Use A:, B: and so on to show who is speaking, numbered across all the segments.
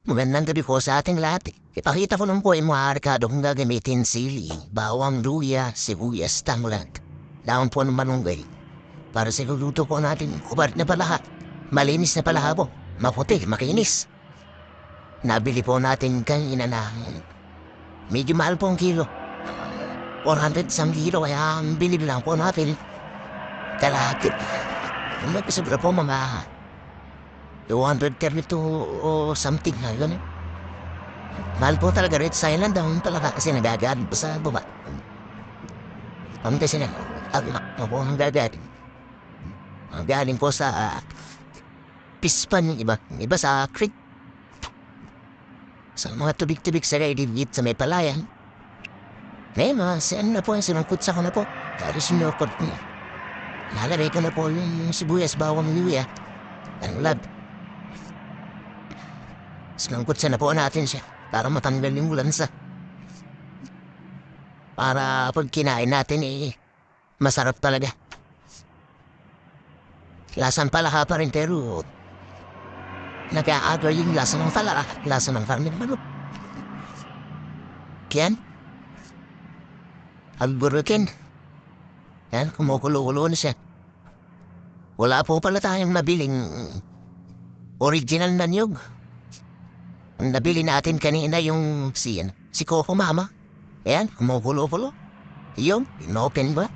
A: Magandang gabi po sa ating lahat. Ipakita ko lang po yung mga arkado kung gagamitin sili, bawang, luya, sibuyas, tanglad, daon po ng malunggay. Para sa luluto po natin, kubat na palaha. Malinis na palaha po. Maputi, makinis. Nabili po natin kanina na medyo mahal po ang kilo. 400 isang kilo, kaya ang bilib lang po natin. Kalahati. Magkasabra po mga 232 o something na yun. Mahal po talaga rin sa island ang talaga kasi nagagad po sa baba. Ang kasi na, po ang gagad. Ang galing po sa pispan yung iba. Yung iba sa creek. Sa mga tubig-tubig sa gayit sa may palayan. Ngayon mga saan na po yung sinungkot sa ko na po. Dahil sinukot niya. Nalagay ko na po yung sibuyas, bawang, luya. Ang lab. Sinungkot sa na po natin siya. Para matanggal yung lansa. Para pag kinain natin masarap talaga. Lasang palaha pa rin pero nag-a-agra yung lasa ng palaha. Lasa ng farming manok. Yan. Alburukin. Yan, kumukulo-kulo na siya. Wala po pala tayong nabiling original na niyog. Ang nabili natin kanina yung si Coco Mama. Yan, kumukulo-kulo. Yung, inopen ba?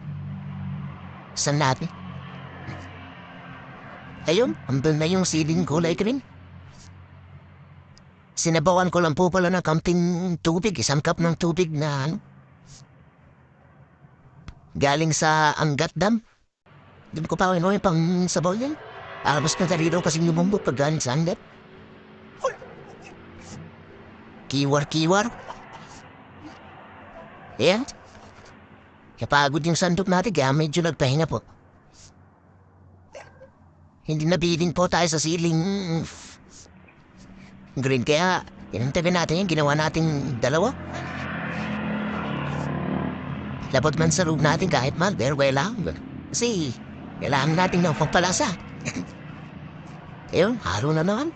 A: Saan natin? Ayun, andun na yung siling kulay green. Sinabawan ko lang po pala ng kaunting tubig, isang cup ng tubig na galing sa Angat Dam. Doon ko pa inuwi pang sabaw yan. Mas nadali daw kasing lumambot pag galing sa Angat. Kiwar-kiwar. Ayan. Kapagod yung sandok natin kaya medyo nagpahinga po. Hindi nabilin po tayo sa siling green kaya inantabi natin yung ginawa nating dalawa. Labot man sa loob natin kahit mal, pero wala. Kasi kailangan natin ng pagpalasa. Ayun, halo na naman.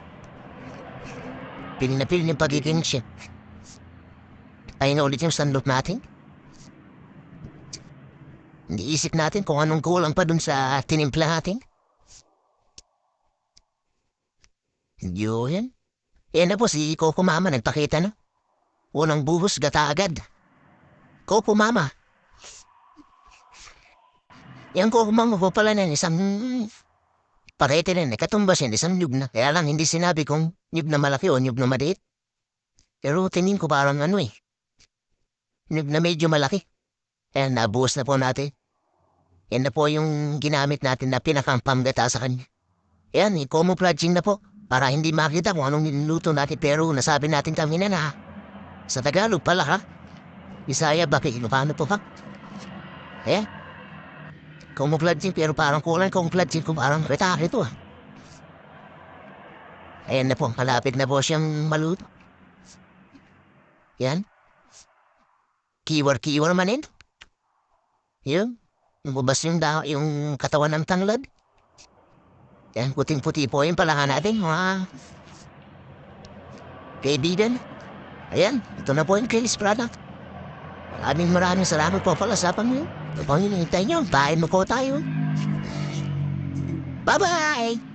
A: Pili na pili yung pagiging chef. Ayun na ulit yung sandok natin. Iniisip natin kung anong kulang pa dun sa tinimpla natin. Yun. Yan na po si Coco Mama nagpakita na. Unang buhos gata agad. Coco Mama. Yan Coco Mama po pala na isang parete rin. Katumbas yan isang nyug na. Kaya lang hindi sinabi kung nyug na malaki o nyug na maliit. Pero tingin ko parang nyug na medyo malaki. Ayan, nabuhos na po natin. Yan na po yung ginamit natin na pinakampamgata sa kanya. Yan, i-camouflaging na po. Para hindi makita kung anong niluto natin pero nasabi natin kami na sa Tagalog pala ha. Bisaya bakit paano po ha? Camouflaging pero parang kulang camouflaging kung parang retake ito ha. Ayan na po, malapit na po siyang maluto. Yan. Kiwar-kiwar man yun. Yun. Lumabas yung katawan ng tanglad. Yan, puting-puti po yung palahan natin, mga kaibigan. Ayan, ito na po yung Chris product. Maraming salamat po pala sa Panginoon. Ito po yung hinihintay nyo, bahay mo po tayo. Bye-bye!